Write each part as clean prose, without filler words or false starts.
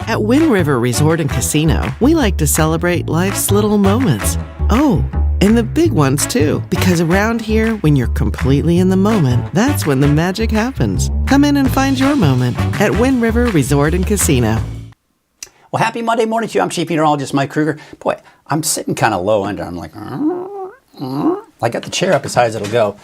At Wind River Resort and Casino, we like to celebrate life's little moments. Oh, and the big ones too, because around here, when you're completely in the moment, that's when the magic happens. Come in and find your moment at Wind River Resort and Casino. Well, happy Monday morning to you. I'm Chief Meteorologist Mike Krueger. Boy, I'm sitting kind of low under. I'm like, I got the chair up as high as it'll go.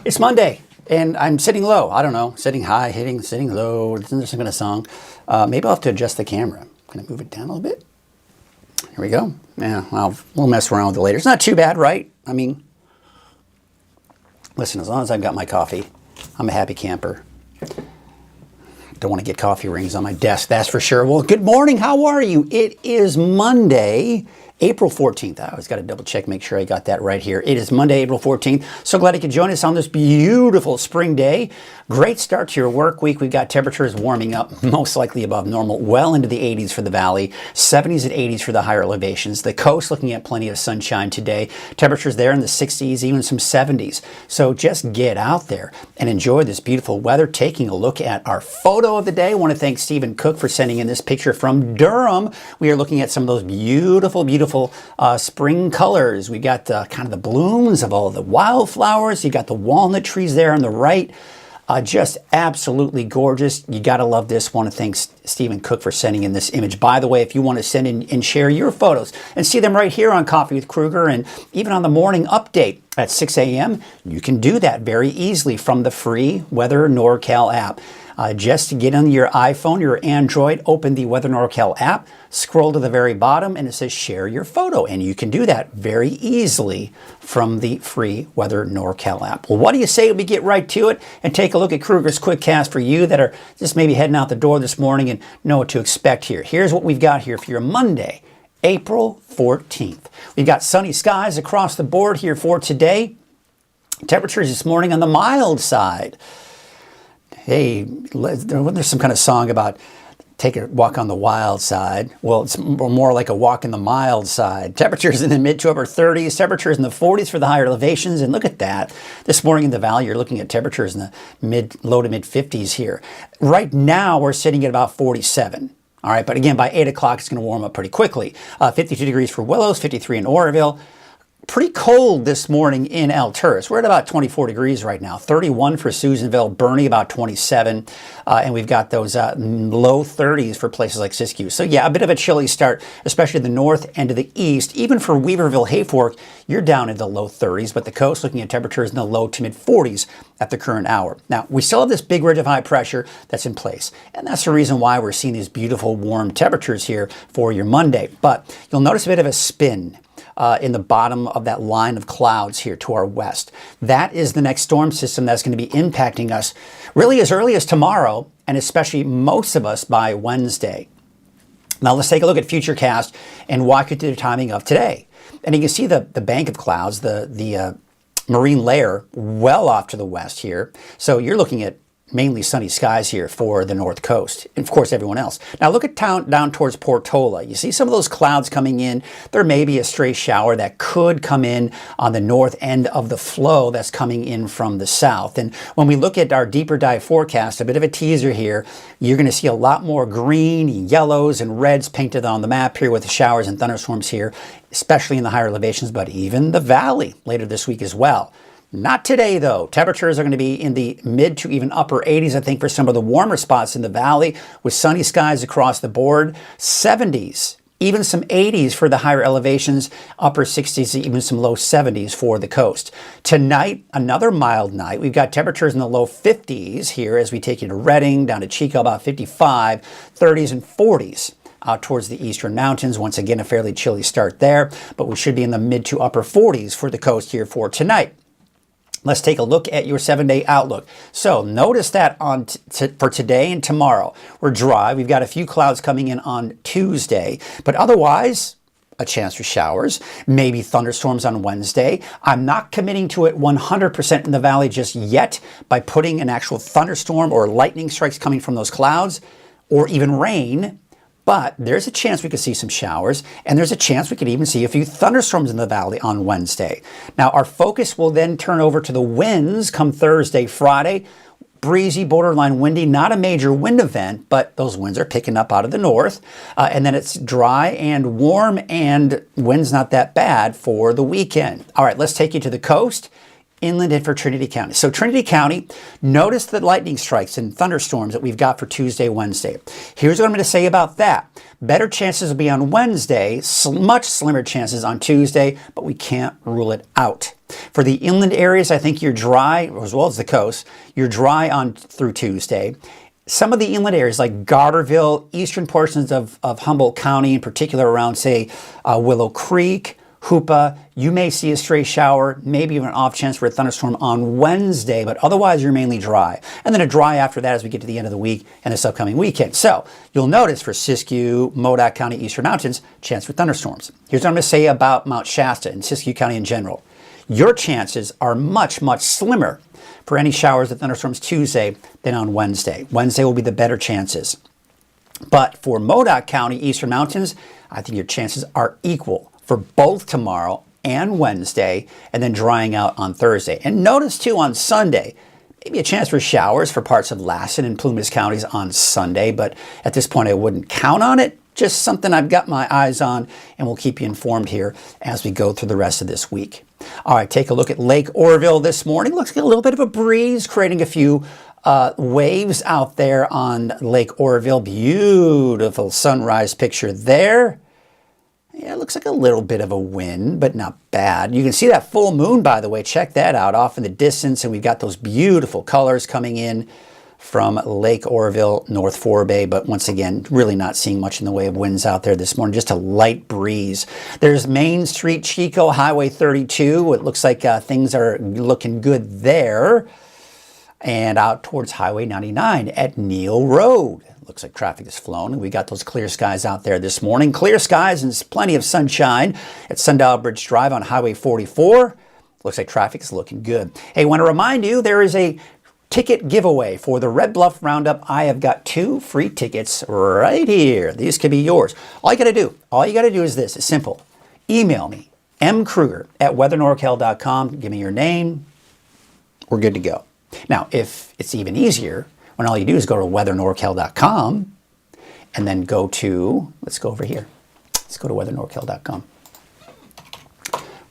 It's Monday, and I'm sitting low. I don't know, sitting high, sitting low. Isn't there some kind of song? Maybe I'll have to adjust the camera. Can I move it down a little bit? Here we go. Yeah, we'll mess around with it later. It's not too bad, right? I mean, listen, as long as I've got my coffee, I'm a happy camper. Don't want to get coffee rings on my desk, that's for sure. Well, good morning. How are you? It is Monday, April 14th. I always got to double check, make sure I got that right here. It is Monday, April 14th. So glad you could join us on this beautiful spring day. Great start to your work week. We've got temperatures warming up, most likely above normal, well into the 80s for the valley, 70s and 80s for the higher elevations. The coast looking at plenty of sunshine today. Temperatures there in the 60s, even some 70s. So just get out there and enjoy this beautiful weather. Taking a look at our photo of the day. I want to thank Stephen Cook for sending in this picture from Durham. We are looking at some of those beautiful spring colors. We got kind of the blooms of all of the wildflowers. You got the walnut trees there on the right. Just absolutely gorgeous. You got to love this. Want to thank Stephen Cook for sending in this image. By the way, if you want to send in and share your photos and see them right here on Coffee with Krueger and even on the morning update at 6 a.m., you can do that very easily from the free Weather NorCal app. Just to get on your iPhone, your Android, open the Weather NorCal app, scroll to the very bottom, and it says share your photo. And you can do that very easily from the free Weather NorCal app. Well, what do you say we get right to it and take a look at Krueger's Quick Cast for you that are just maybe heading out the door this morning and know what to expect here. Here's what we've got here for your Monday, April 14th. We've got sunny skies across the board here for today. Temperatures this morning on the mild side. Hey, there's some kind of song about take a walk on the wild side. Well, it's more like a walk in the mild side. Temperatures in the mid to upper 30s, temperatures in the 40s for the higher elevations. And look at that. This morning in the valley, you're looking at temperatures in the low to mid 50s here. Right now, we're sitting at about 47. All right, but again, by 8 o'clock, it's going to warm up pretty quickly. 52 degrees for Willows, 53 in Oroville. Pretty cold this morning in Alturas. We're at about 24 degrees right now. 31 for Susanville, Bernie about 27. And we've got those low 30s for places like Siskiyou. So yeah, a bit of a chilly start, especially the north and to the east. Even for Weaverville, Hayfork, you're down in the low 30s, but the coast looking at temperatures in the low to mid 40s at the current hour. Now, we still have this big ridge of high pressure that's in place. And that's the reason why we're seeing these beautiful warm temperatures here for your Monday. But you'll notice a bit of a spin in the bottom of that line of clouds here to our west. That is the next storm system that's going to be impacting us really as early as tomorrow, and especially most of us by Wednesday. Now let's take a look at Futurecast and walk you through the timing of today. And you can see the bank of clouds, the marine layer well off to the west here. So you're looking at mainly sunny skies here for the North Coast, and of course everyone else. Now look at down towards Portola. You see some of those clouds coming in. There may be a stray shower that could come in on the north end of the flow that's coming in from the south. And when we look at our deeper dive forecast, a bit of a teaser here, you're going to see a lot more green, yellows, and reds painted on the map here with the showers and thunderstorms here, especially in the higher elevations, but even the valley later this week as well. Not today, though. Temperatures are going to be in the mid to even upper 80s, I think, for some of the warmer spots in the valley, with sunny skies across the board. 70s, even some 80s for the higher elevations, upper 60s, even some low 70s for the coast. Tonight, another mild night. We've got temperatures in the low 50s here as we take you to Redding, down to Chico, about 55, 30s and 40s. Out towards the eastern mountains. Once again, a fairly chilly start there, but we should be in the mid to upper 40s for the coast here for tonight. Let's take a look at your 7-day outlook. So notice that for today and tomorrow, we're dry. We've got a few clouds coming in on Tuesday, but otherwise, a chance for showers, maybe thunderstorms on Wednesday. I'm not committing to it 100% in the valley just yet by putting an actual thunderstorm or lightning strikes coming from those clouds, or even rain. But there's a chance we could see some showers, and there's a chance we could even see a few thunderstorms in the valley on Wednesday. Now, our focus will then turn over to the winds come Thursday, Friday. Breezy, borderline windy, not a major wind event, but those winds are picking up out of the north. And then it's dry and warm, and winds not that bad for the weekend. All right, let's take you to the coast. Inland and for Trinity County. So Trinity County, notice the lightning strikes and thunderstorms that we've got for Tuesday, Wednesday. Here's what I'm going to say about that. Better chances will be on Wednesday, much slimmer chances on Tuesday, but we can't rule it out. For the inland areas, I think you're dry, as well as the coast. You're dry on through Tuesday. Some of the inland areas like Garterville, eastern portions of Humboldt County, in particular around, say, Willow Creek, Hoopa, you may see a stray shower, maybe even an off chance for a thunderstorm on Wednesday, but otherwise you're mainly dry. And then a dry after that as we get to the end of the week and this upcoming weekend. So you'll notice for Siskiyou, Modoc County, Eastern Mountains, chance for thunderstorms. Here's what I'm going to say about Mount Shasta and Siskiyou County in general. Your chances are much, much slimmer for any showers and thunderstorms Tuesday than on Wednesday. Wednesday will be the better chances. But for Modoc County, Eastern Mountains, I think your chances are equal for both tomorrow and Wednesday, and then drying out on Thursday. And notice too on Sunday, maybe a chance for showers for parts of Lassen and Plumas counties on Sunday, but at this point I wouldn't count on it. Just something I've got my eyes on, and we'll keep you informed here as we go through the rest of this week. All right, take a look at Lake Oroville this morning. Looks like a little bit of a breeze, creating a few waves out there on Lake Oroville. Beautiful sunrise picture there. Yeah, it looks like a little bit of a wind, but not bad. You can see that full moon, by the way. Check that out off in the distance. And we've got those beautiful colors coming in from Lake Oroville, North Forebay. But once again, really not seeing much in the way of winds out there this morning. Just a light breeze. There's Main Street, Chico, Highway 32. It looks like things are looking good there. And out towards Highway 99 at Neal Road. Looks like traffic is flown, and we got those clear skies out there this morning. Clear skies and plenty of sunshine at Sundial Bridge Drive on Highway 44. Looks like traffic is looking good. Hey, I want to remind you there is a ticket giveaway for the Red Bluff Roundup. I have got 2 free tickets right here. These could be yours. All you got to do is this. It's simple. Email me, mkrueger@weathernorcal.com. Give me your name. We're good to go. Now, if it's even easier, when all you do is go to weathernorcal.com and then go to, let's go over here. Let's go to weathernorcal.com.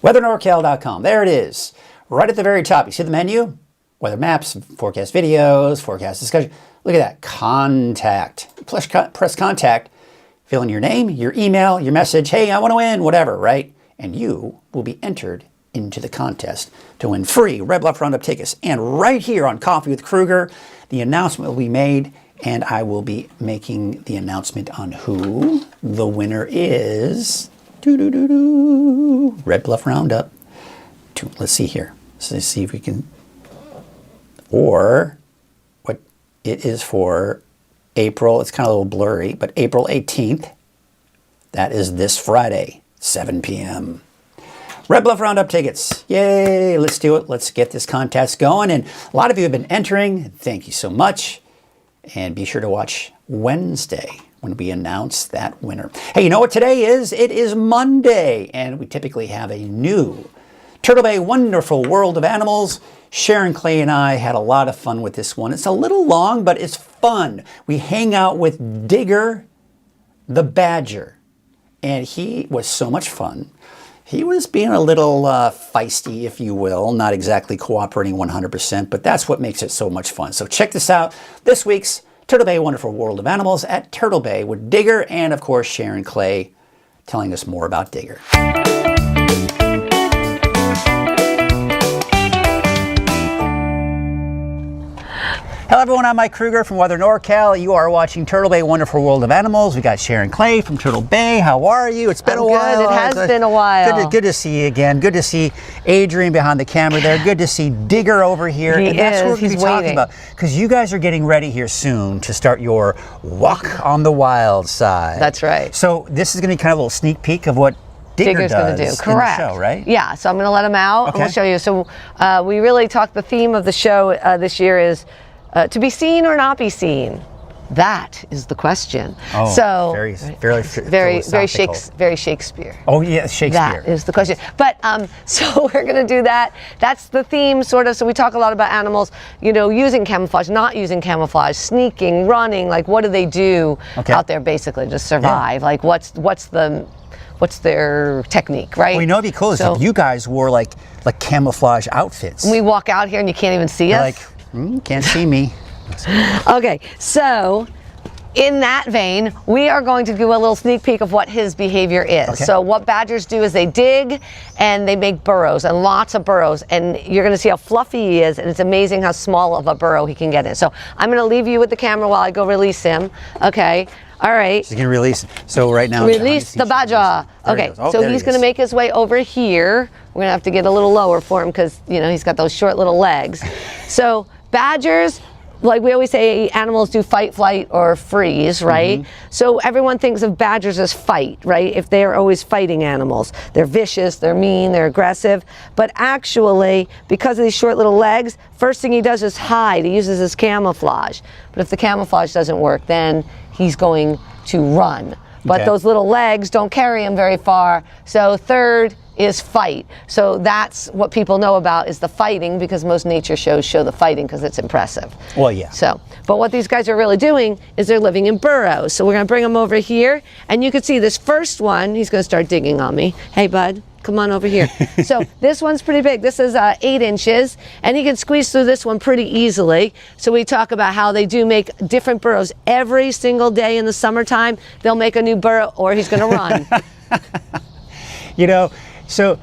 Weathernorcal.com. There it is. Right at the very top. You see the menu? Weather maps, forecast videos, forecast discussion. Look at that. Contact. Press contact. Fill in your name, your email, your message. Hey, I want to win, whatever, right? And you will be entered into the contest to win free Red Bluff Roundup tickets. And right here on Coffee with Krueger, the announcement will be made, and I will be making the announcement on who the winner is. Red Bluff Roundup. Let's see here. Let's see if we can, or what it is for April. It's kind of a little blurry, but April 18th. That is this Friday, 7 p.m. Red Bluff Roundup tickets. Yay, let's do it. Let's get this contest going. And a lot of you have been entering. Thank you so much. And be sure to watch Wednesday when we announce that winner. Hey, you know what today is? It is Monday, and we typically have a new Turtle Bay Wonderful World of Animals. Sharon Clay and I had a lot of fun with this one. It's a little long, but it's fun. We hang out with Digger the Badger, and he was so much fun. He was being a little feisty, if you will, not exactly cooperating 100%, but that's what makes it so much fun. So check this out, this week's Turtle Bay Wonderful World of Animals at Turtle Bay with Digger and, of course, Sharon Clay telling us more about Digger. Hello everyone, I'm Mike Krueger from Weather NorCal. You are watching Turtle Bay Wonderful World of Animals. We got Sharon Clay from Turtle Bay. How are you? It's been a while. Good. It has been a while. Good to see you again. Good to see Adrian behind the camera there. Good to see Digger over here. He and that's is. what we're going to be talking about. Because you guys are getting ready here soon to start your Walk on the Wild side. That's right. So this is going to be kind of a little sneak peek of what Digger's going to do. Correct. In the show, right? Yeah, so I'm going to let him out and we'll show you. So we really talked, the theme of the show this year is to be seen or not be seen. That is the question. Oh, so very Shakespeare. Oh yeah, Shakespeare. That is the question. But so we're going to do that. That's the theme, sort of. So we talk a lot about animals, you know, using camouflage, not using camouflage, sneaking, running. Like, what do they do out there, basically, to survive? Yeah. Like, what's their technique, right? Well, you know, it'd be cool if you guys wore like camouflage outfits. We walk out here and you can't even see us. Like, can't see me. Okay, so in that vein, we are going to do a little sneak peek of what his behavior is. Okay. So what badgers do is they dig and they make burrows, and lots of burrows, and you're going to see how fluffy he is, and it's amazing how small of a burrow he can get in. So I'm going to leave you with the camera while I go release him. Okay. All right. She's going to release him. So right now, release the badger. Okay, so he's going to make his way over here. We're going to have to get a little lower for him because, you know, he's got those short little legs. So badgers, like we always say, animals do fight, flight, or freeze, right? Mm-hmm. So everyone thinks of badgers as fight, right? If they're always fighting animals. They're vicious, they're mean, they're aggressive. But actually, because of these short little legs, first thing he does is hide. He uses his camouflage. But if the camouflage doesn't work, then he's going to run. But those little legs don't carry him very far. So third is fight. So that's what people know about, is the fighting, because most nature shows show the fighting because it's impressive. Well, yeah. So, but what these guys are really doing is they're living in burrows. So we're going to bring them over here, and you can see this first one, he's going to start digging on me. Hey, bud, come on over here. So this one's pretty big. This is 8 inches, and he can squeeze through this one pretty easily. So we talk about how they do make different burrows every single day in the summertime. They'll make a new burrow, or he's going to run. You know, so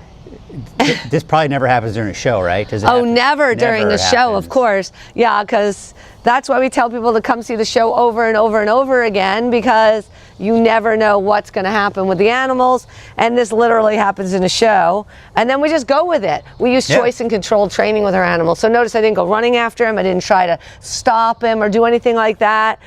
this probably never happens during a show, right? Does it never during the show, of course. Yeah, because that's why we tell people to come see the show over and over and over again, because you never know what's going to happen with the animals, and this literally happens in a show, and then we just go with it. We use choice and control training with our animals. So notice I didn't go running after him. I didn't try to stop him or do anything like that.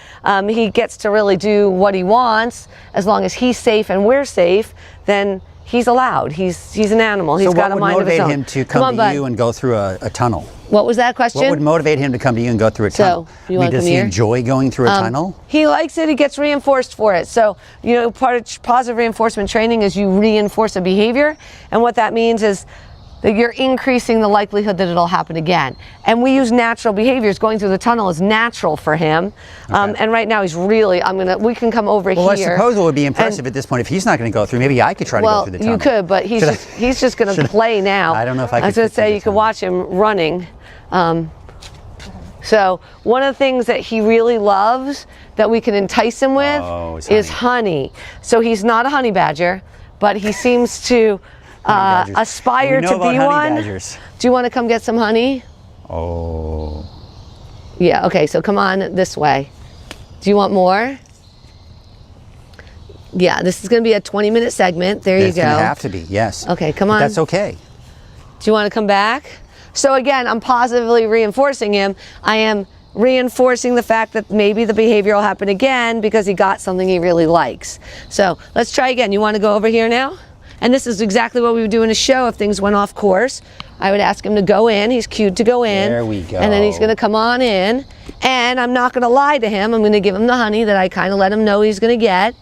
He gets to really do what he wants. As long as he's safe and we're safe, then he's allowed. He's an animal. He's got a mind of his own. So what would motivate him to come to you and go through a tunnel? What was that question? What would motivate him to come to you and go through a tunnel? So, you want to come does he enjoy going through a tunnel? He likes it. He gets reinforced for it. So, you know, part of positive reinforcement training is you reinforce a behavior. And what that means is that you're increasing the likelihood that it'll happen again. And we use natural behaviors. Going through the tunnel is natural for him. And right now he's really, we can come over here. Well, I suppose it would be impressive at this point if he's not going to go through. Maybe I could try to go through the tunnel. You could, but he's just going to play now. I don't know if I could. I was going to say you could watch him running. So one of the things that he really loves that we can entice him with is honey. So he's not a honey badger, but he seems to aspire to be one. Badgers. Do you want to come get some honey? Oh. Yeah, okay, so come on this way. Do you want more? Yeah, this is going to be a 20-minute segment. There you go. It's going to have to be, yes. Okay, come on. But that's okay. Do you want to come back? So again, I'm positively reinforcing him. I am reinforcing the fact that maybe the behavior will happen again because he got something he really likes. So let's try again. You want to go over here now? And this is exactly what we would do in a show if things went off course. I would ask him to go in. He's cued to go in. There we go. And then he's going to come on in. And I'm not going to lie to him. I'm going to give him the honey that I kind of let him know he's going to get.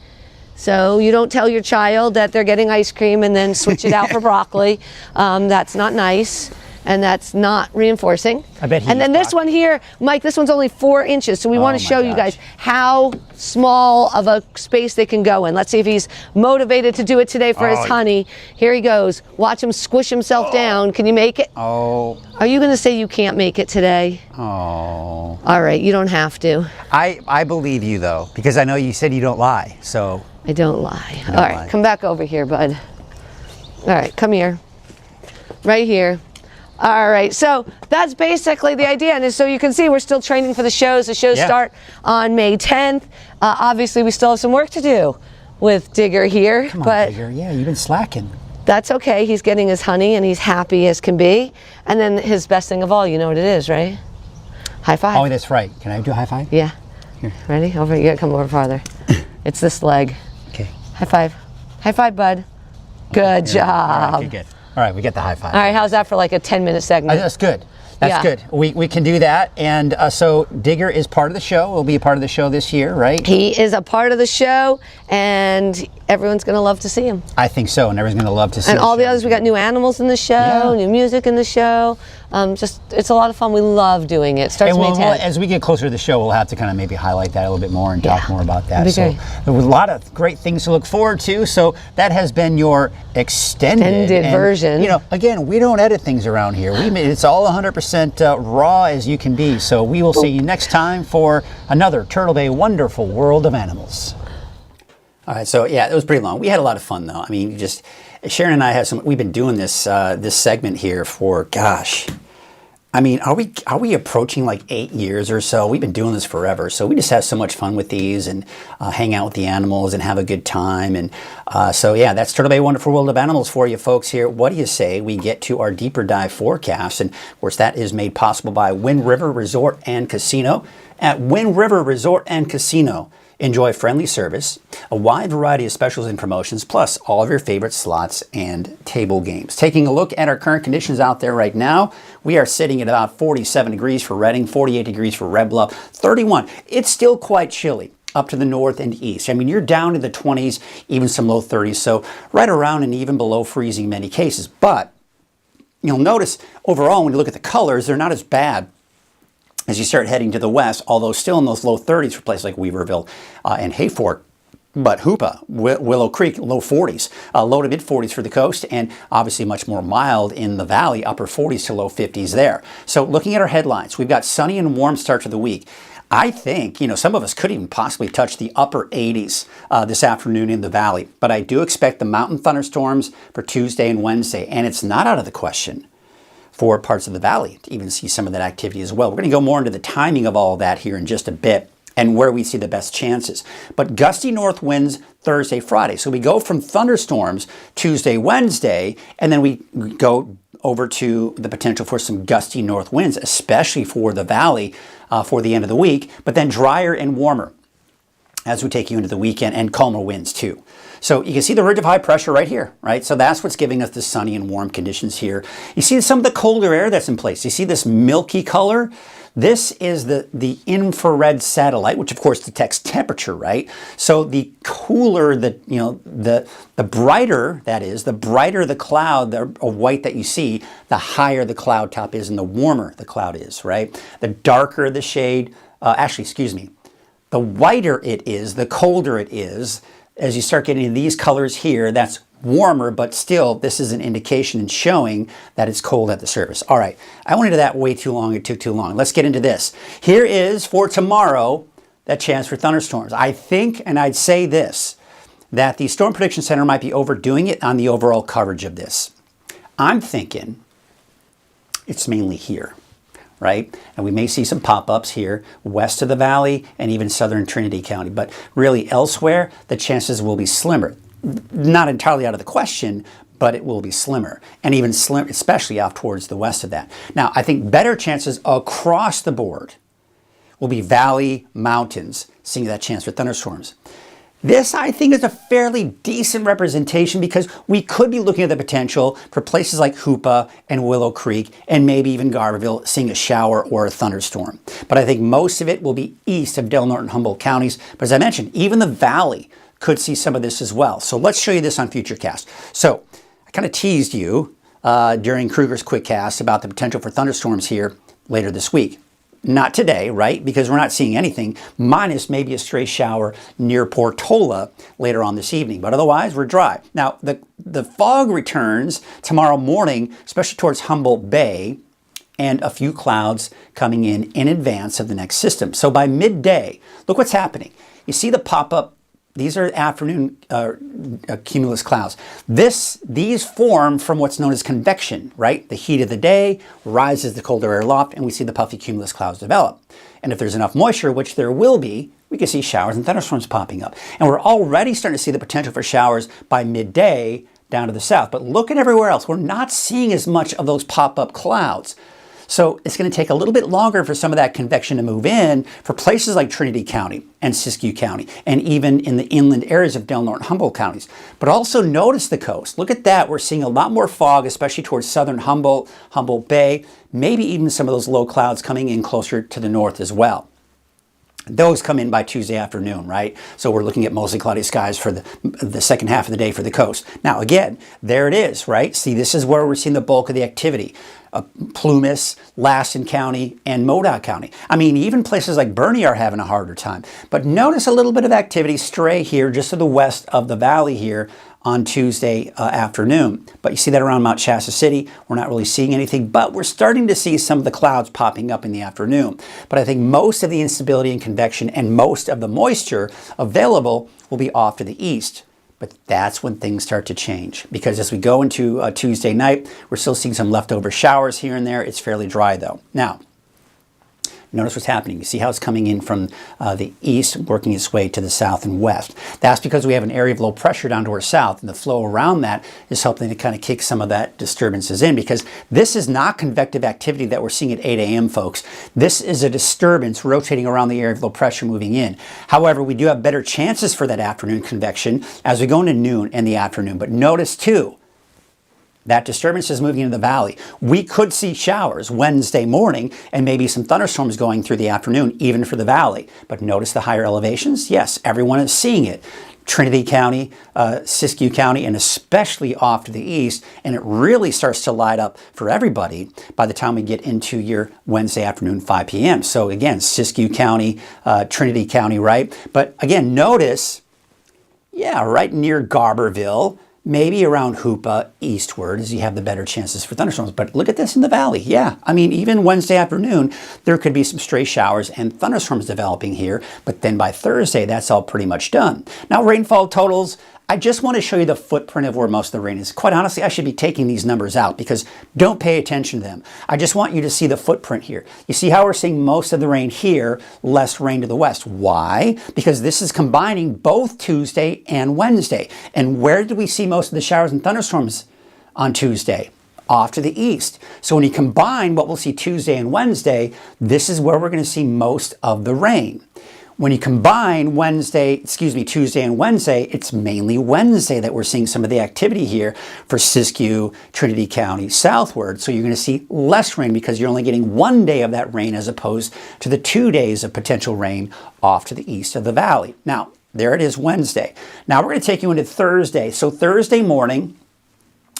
So you don't tell your child that they're getting ice cream and then switch it out for broccoli. That's not nice. And that's not reinforcing. I bet he And then this one here, Mike, this one's only 4 inches. So we want to show you guys how small of a space they can go in. Let's see if he's motivated to do it today for his honey. Here he goes. Watch him squish himself down. Can you make it? Oh. Are you going to say you can't make it today? Oh. All right, you don't have to. I believe you, though, because I know you said you don't lie, so. I don't lie. All right, come back over here, bud. All right, come here. Right here. All right, so that's basically the idea. And so you can see we're still training for the shows. The shows start on May 10th. Obviously, we still have some work to do with Digger here. Come on, Digger. Yeah, you've been slacking. That's okay. He's getting his honey, and he's happy as can be. And then his best thing of all, you know what it is, right? High five. Oh, that's right. Can I do a high five? Yeah. Here. Ready? Over. You gotta come over farther. It's this leg. Okay. High five. High five, bud. Good job. All right, good. All right, we get the high five. All right, how's that for like a 10-minute segment? That's good. That's good. We can do that. And so Digger is part of the show. Will be a part of the show this year, right? He is a part of the show, and everyone's going to love to see him. I think so, and everyone's going to love to see him. And all the others, we got new animals in the show, new music in the show. It's a lot of fun. We love doing it. Starts May 10th. As we get closer to the show, we'll have to kind of maybe highlight that a little bit more and talk more about that. So there was a lot of great things to look forward to. So that has been your extended version. You know, again, we don't edit things around here. It's all 100% raw as you can be. So we will see you next time for another Turtle Bay Wonderful World of Animals. All right, so yeah, it was pretty long. We had a lot of fun though. I mean, Sharon and I have we've been doing this this segment here for, gosh, I mean, are we approaching like 8 years or so? We've been doing this forever, so we just have so much fun with these and hang out with the animals and have a good time. And so yeah, that's Turtle Bay Wonderful World of Animals for you folks here. What do you say we get to our deeper dive forecast? And of course, that is made possible by Wind River Resort and Casino. At Wind River Resort and Casino, enjoy friendly service, a wide variety of specials and promotions, plus all of your favorite slots and table games. Taking a look at our current conditions out there right now, we are sitting at about 47 degrees for Redding, 48 degrees for Red Bluff, 31. It's still quite chilly up to the north and east. I mean, you're down to the 20s, even some low 30s, so right around and even below freezing in many cases. But you'll notice overall, when you look at the colors, they're not as bad as you start heading to the west, although still in those low 30s for places like Weaverville and Hayfork. But Hoopa, Willow Creek, low 40s, low to mid 40s for the coast, and obviously much more mild in the valley, upper 40s to low 50s there. So looking at our headlines, we've got sunny and warm start to the week. I think, some of us could even possibly touch the upper 80s this afternoon in the valley. But I do expect the mountain thunderstorms for Tuesday and Wednesday, and it's not out of the question for parts of the valley to even see some of that activity as well. We're going to go more into the timing of all of that here in just a bit and where we see the best chances. But gusty north winds Thursday, Friday. So we go from thunderstorms Tuesday, Wednesday, and then we go over to the potential for some gusty north winds, especially for the valley for the end of the week, but then drier and warmer as we take you into the weekend, and calmer winds too. So you can see the ridge of high pressure right here, right? So that's what's giving us the sunny and warm conditions here. You see some of the colder air that's in place. You see this milky color? This is the infrared satellite, which of course detects temperature, right? So the cooler, the brighter that is, the brighter the cloud of white that you see, the higher the cloud top is and the warmer the cloud is, right? The darker the shade, the whiter it is, the colder it is. As you start getting these colors here, that's warmer, but still this is an indication and showing that it's cold at the surface. All right, I went into that way too long. It took too long. Let's get into this. Here is for tomorrow that chance for thunderstorms. I think, and I'd say this, that the Storm Prediction Center might be overdoing it on the overall coverage of this. I'm thinking it's mainly here, right? And we may see some pop-ups here west of the valley and even southern Trinity County. But really elsewhere, the chances will be slimmer. Not entirely out of the question, but it will be slimmer. And even slimmer, especially off towards the west of that. Now, I think better chances across the board will be valley, mountains, seeing that chance for thunderstorms. This, I think, is a fairly decent representation because we could be looking at the potential for places like Hoopa and Willow Creek and maybe even Garberville seeing a shower or a thunderstorm. But I think most of it will be east of Del Norte and Humboldt counties. But as I mentioned, even the valley could see some of this as well. So let's show you this on Futurecast. So I kind of teased you during Krueger's quick cast about the potential for thunderstorms here later this week. Not today, right? Because we're not seeing anything, minus maybe a stray shower near Portola later on this evening. But otherwise, we're dry. Now, the fog returns tomorrow morning, especially towards Humboldt Bay, and a few clouds coming in advance of the next system. So by midday, look what's happening. You see the pop-up. These are afternoon cumulus clouds. These form from what's known as convection, right? The heat of the day rises the colder air aloft, and we see the puffy cumulus clouds develop. And if there's enough moisture, which there will be, we can see showers and thunderstorms popping up. And we're already starting to see the potential for showers by midday down to the south. But look at everywhere else. We're not seeing as much of those pop-up clouds. So it's going to take a little bit longer for some of that convection to move in for places like Trinity County and Siskiyou County, and even in the inland areas of Del Norte and Humboldt counties. But also notice the coast. Look at that. We're seeing a lot more fog, especially towards southern Humboldt, Humboldt Bay, maybe even some of those low clouds coming in closer to the north as well. Those come in by Tuesday afternoon, right? So we're looking at mostly cloudy skies for the second half of the day for the coast. Now, again, there it is, right? See, this is where we're seeing the bulk of the activity. Plumas, Lassen County, and Modoc County. I mean, even places like Bernie are having a harder time. But notice a little bit of activity stray here just to the west of the valley here on Tuesday afternoon. But you see that around Mount Shasta City. We're not really seeing anything, but we're starting to see some of the clouds popping up in the afternoon. But I think most of the instability and convection and most of the moisture available will be off to the east. But that's when things start to change, because as we go into Tuesday night, we're still seeing some leftover showers here and there. It's fairly dry though. Now, notice what's happening. You see how it's coming in from the east, working its way to the south and west. That's because we have an area of low pressure down to our south, and the flow around that is helping to kind of kick some of that disturbances in, because this is not convective activity that we're seeing at 8 a.m., folks. This is a disturbance rotating around the area of low pressure moving in. However, we do have better chances for that afternoon convection as we go into noon and the afternoon. But notice too, that disturbance is moving into the valley. We could see showers Wednesday morning and maybe some thunderstorms going through the afternoon, even for the valley. But notice the higher elevations? Yes, everyone is seeing it. Trinity County, Siskiyou County, and especially off to the east. And it really starts to light up for everybody by the time we get into your Wednesday afternoon, 5 p.m. So again, Siskiyou County, Trinity County, right? But again, notice, yeah, right near Garberville, maybe around Hoopa eastward as you have the better chances for thunderstorms. But look at this in the valley. Yeah, I mean, even Wednesday afternoon, there could be some stray showers and thunderstorms developing here. But then by Thursday, that's all pretty much done. Now, rainfall totals, I just want to show you the footprint of where most of the rain is. Quite honestly, I should be taking these numbers out because don't pay attention to them. I just want you to see the footprint here. You see how we're seeing most of the rain here, less rain to the west. Why? Because this is combining both Tuesday and Wednesday. And where did we see most of the showers and thunderstorms on Tuesday? Off to the east. So when you combine what we'll see Tuesday and Wednesday, this is where we're going to see most of the rain. When you combine Tuesday and Wednesday, it's mainly Wednesday that we're seeing some of the activity here for Siskiyou, Trinity County, southward. So you're going to see less rain because you're only getting one day of that rain as opposed to the 2 days of potential rain off to the east of the valley. Now, there it is, Wednesday. Now we're going to take you into Thursday. So Thursday morning,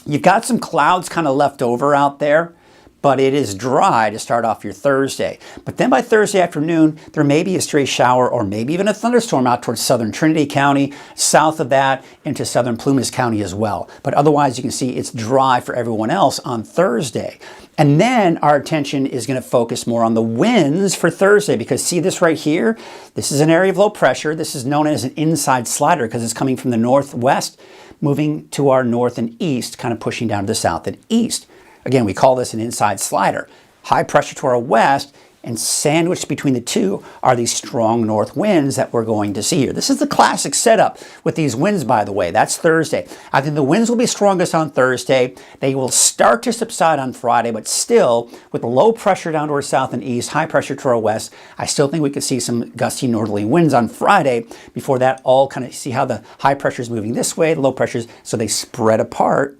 you've got some clouds kind of left over out there, but it is dry to start off your Thursday. But then by Thursday afternoon, there may be a stray shower or maybe even a thunderstorm out towards southern Trinity County, south of that into southern Plumas County as well. But otherwise, you can see it's dry for everyone else on Thursday. And then our attention is going to focus more on the winds for Thursday, because see this right here? This is an area of low pressure. This is known as an inside slider because it's coming from the northwest, moving to our north and east, kind of pushing down to the south and east. Again, we call this an inside slider. High pressure to our west, and sandwiched between the two are these strong north winds that we're going to see here. This is the classic setup with these winds, by the way. That's Thursday. I think the winds will be strongest on Thursday. They will start to subside on Friday, but still, with low pressure down to our south and east, high pressure to our west, I still think we could see some gusty northerly winds on Friday. Before that, all kind of see how the high pressure is moving this way, the low pressures, so they spread apart.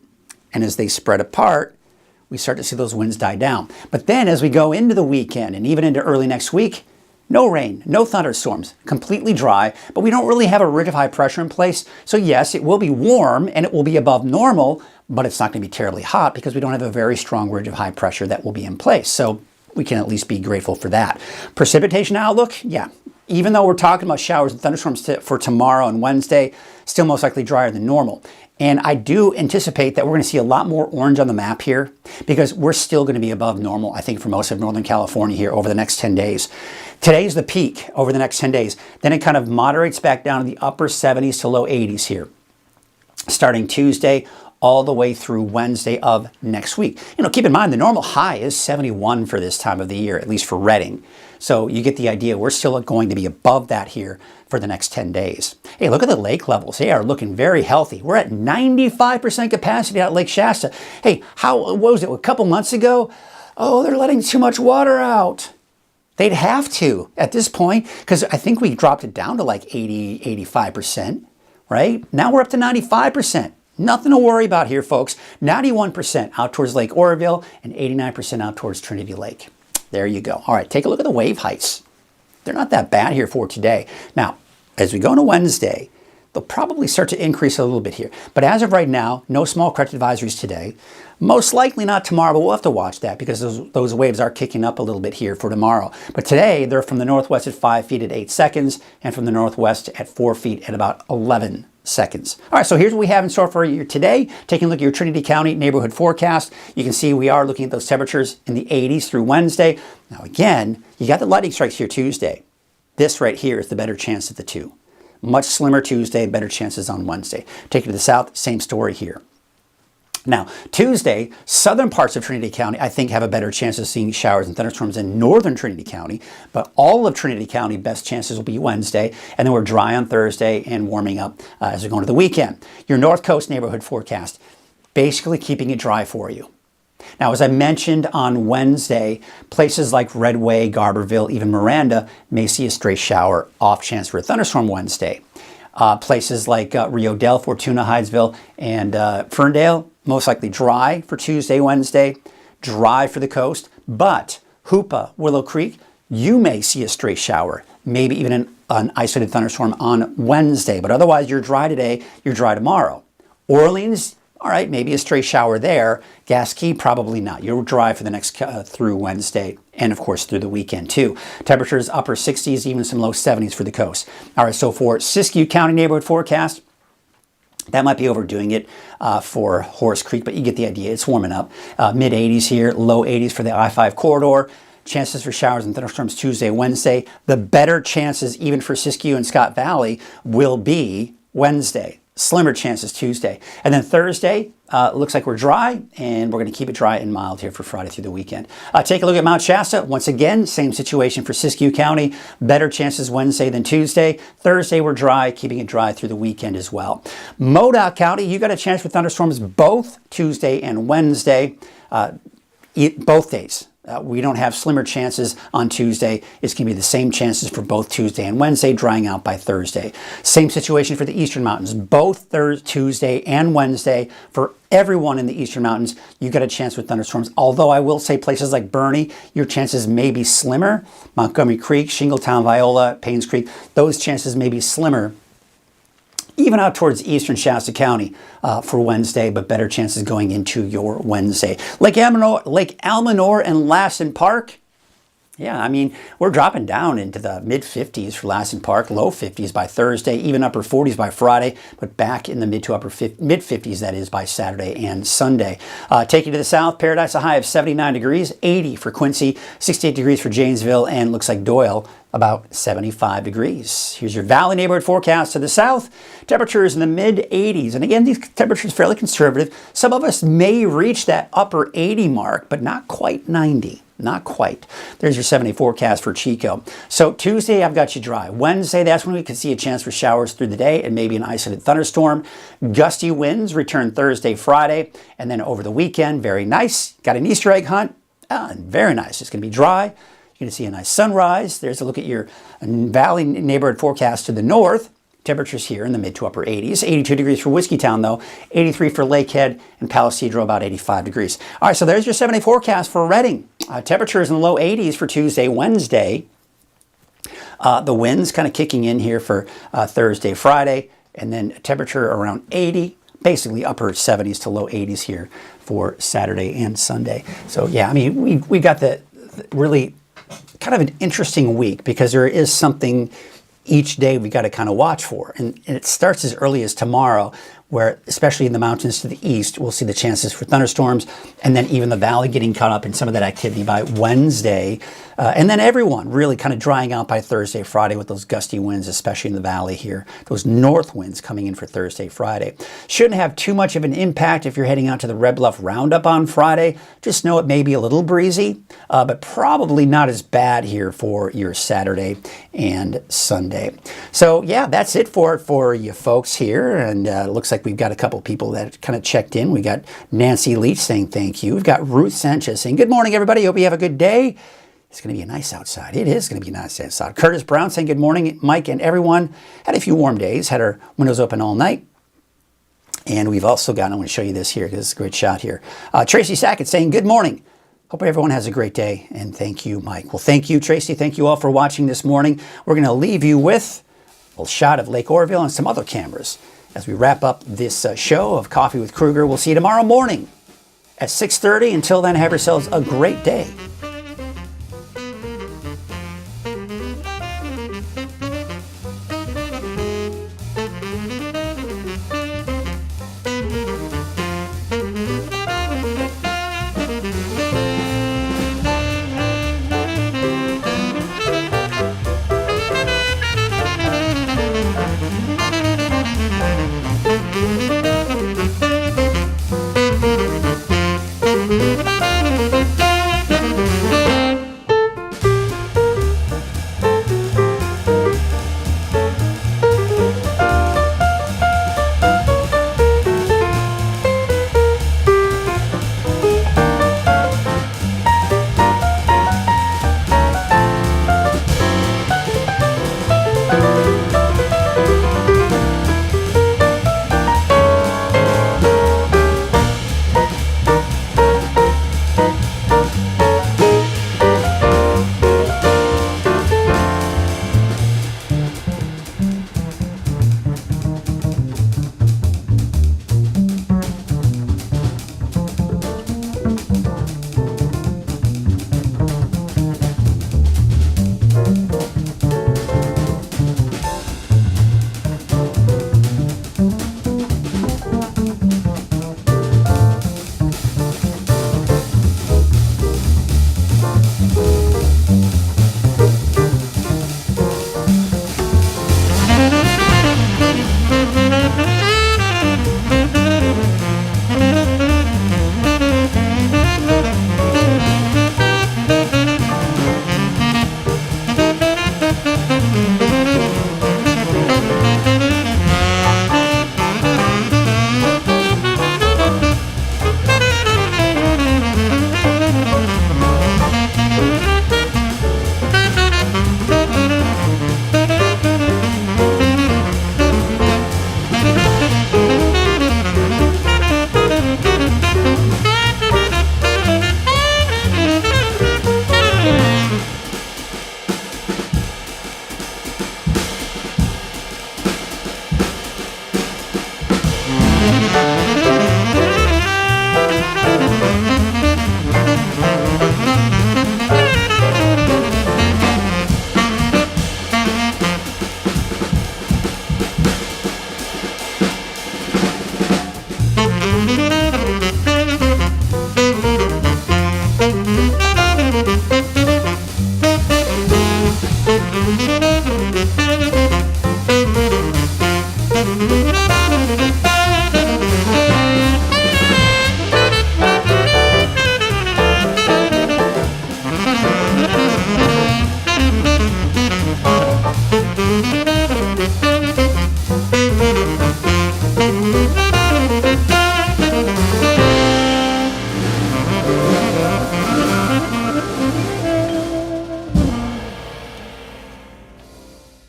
And as they spread apart, we start to see those winds die down. But then as we go into the weekend and even into early next week, no rain, no thunderstorms, completely dry, but we don't really have a ridge of high pressure in place. So yes, it will be warm and it will be above normal, but it's not going to be terribly hot because we don't have a very strong ridge of high pressure that will be in place. So we can at least be grateful for that. Precipitation outlook, yeah. Even though we're talking about showers and thunderstorms for tomorrow and Wednesday, still most likely drier than normal. And I do anticipate that we're going to see a lot more orange on the map here because we're still going to be above normal, I think, for most of Northern California here over the next 10 days. Today's the peak over the next 10 days. Then it kind of moderates back down to the upper 70s to low 80s here. Starting Tuesday all the way through Wednesday of next week. Keep in mind the normal high is 71 for this time of the year, at least for Redding. So you get the idea. We're still going to be above that here for the next 10 days. Hey, look at the lake levels. They are looking very healthy. We're at 95% capacity out at Lake Shasta. Hey, what was it, a couple months ago? Oh, they're letting too much water out. They'd have to at this point because I think we dropped it down to like 80, 85%, right? Now we're up to 95%. Nothing to worry about here, folks. 91% out towards Lake Oroville and 89% out towards Trinity Lake. There you go. All right, take a look at the wave heights. They're not that bad here for today. Now, as we go into Wednesday, they'll probably start to increase a little bit here. But as of right now, no small corrected advisories today. Most likely not tomorrow, but we'll have to watch that because those waves are kicking up a little bit here for tomorrow. But today, they're from the northwest at 5 feet at 8 seconds and from the northwest at 4 feet at about 11 seconds. All right, so here's what we have in store for you today. Taking a look at your Trinity County neighborhood forecast, you can see we are looking at those temperatures in the 80s through Wednesday. Now again, you got the lightning strikes here Tuesday. This right here is the better chance of the two. Much slimmer Tuesday, better chances on Wednesday. Take it to the south, same story here. Now, Tuesday, southern parts of Trinity County, I think, have a better chance of seeing showers and thunderstorms than northern Trinity County, but all of Trinity County, best chances will be Wednesday, and then we're dry on Thursday and warming up as we go into the weekend. Your North Coast neighborhood forecast, basically keeping it dry for you. Now, as I mentioned on Wednesday, places like Redway, Garberville, even Miranda may see a stray shower, off chance for a thunderstorm Wednesday. Places like Rio Dell, Fortuna, Hydesville, and Ferndale, most likely dry for Tuesday, Wednesday, dry for the coast. But Hoopa, Willow Creek, you may see a stray shower, maybe even an isolated thunderstorm on Wednesday. But otherwise, you're dry today, you're dry tomorrow. Orleans, all right, maybe a stray shower there. Gasquet, probably not. You're dry for the next through Wednesday and, of course, through the weekend, too. Temperatures upper 60s, even some low 70s for the coast. All right, so for Siskiyou County neighborhood forecast, that might be overdoing it for Horace Creek, but you get the idea. It's warming up. Mid-80s here, low 80s for the I-5 corridor. Chances for showers and thunderstorms Tuesday, Wednesday. The better chances, even for Siskiyou and Scott Valley, will be Wednesday. Slimmer chances Tuesday. And then Thursday, looks like we're dry, and we're going to keep it dry and mild here for Friday through the weekend. Take a look at Mount Shasta. Once again, same situation for Siskiyou County. Better chances Wednesday than Tuesday. Thursday, we're dry, keeping it dry through the weekend as well. Modoc County, you got a chance for thunderstorms both Tuesday and Wednesday, both days. We don't have slimmer chances on Tuesday. It's going to be the same chances for both Tuesday and Wednesday, drying out by Thursday. Same situation for the Eastern Mountains. Both Tuesday and Wednesday for everyone in the Eastern Mountains, you got a chance with thunderstorms. Although I will say places like Bernie, your chances may be slimmer. Montgomery Creek, Shingletown, Viola, Paynes Creek, those chances may be slimmer. Even out towards eastern Shasta County for Wednesday, but better chances going into your Wednesday. Lake Almanor and Lassen Park. Yeah, I mean, we're dropping down into the mid-50s for Lassen Park, low 50s by Thursday, even upper 40s by Friday, but back in the mid-50s, that is, by Saturday and Sunday. Taking to the south, Paradise, a high of 79 degrees, 80 for Quincy, 68 degrees for Janesville, and looks like Doyle, about 75 degrees. Here's your valley neighborhood forecast to the south. Temperatures in the mid 80s. And again, these temperatures are fairly conservative. Some of us may reach that upper 80 mark, but not quite 90. Not quite. There's your 7-day forecast for Chico. So Tuesday, I've got you dry. Wednesday, that's when we can see a chance for showers through the day and maybe an isolated thunderstorm. Gusty winds return Thursday, Friday, and then over the weekend, very nice. Got an Easter egg hunt. Very nice. It's going to be dry. You're going to see a nice sunrise. There's a look at your valley neighborhood forecast to the north. Temperatures here in the mid to upper 80s. 82 degrees for Whiskeytown, though. 83 for Lakehead and Palisadro, about 85 degrees. All right, so there's your 7-day forecast for Redding. Temperatures in the low 80s for Tuesday, Wednesday. The winds kind of kicking in here for Thursday, Friday, and then temperature around 80. Basically upper 70s to low 80s here for Saturday and Sunday. So yeah, I mean, we got the really kind of an interesting week because there is something each day we got to kind of watch for. And it starts as early as tomorrow, where especially in the mountains to the east, we'll see the chances for thunderstorms, and then even the valley getting caught up in some of that activity by Wednesday. And then everyone really kind of drying out by Thursday, Friday with those gusty winds, especially in the valley here. Those north winds coming in for Thursday, Friday. Shouldn't have too much of an impact if you're heading out to the Red Bluff Roundup on Friday. Just know it may be a little breezy, but probably not as bad here for your Saturday and Sunday. So yeah, that's it for you folks here. And it looks like we've got a couple people that kind of checked in. We got Nancy Leach saying thank you. We've got Ruth Sanchez saying good morning, everybody. Hope you have a good day. It's going to be nice outside. It is going to be nice outside. Curtis Brown saying good morning, Mike and everyone. Had a few warm days. Had our windows open all night. And we've also got, I want to show you this here because it's a great shot here. Tracy Sackett saying good morning. Hope everyone has a great day. And thank you, Mike. Well, thank you, Tracy. Thank you all for watching this morning. We're going to leave you with a little shot of Lake Oroville and some other cameras as we wrap up this show of Coffee with Krueger. We'll see you tomorrow morning at 6:30. Until then, have yourselves a great day.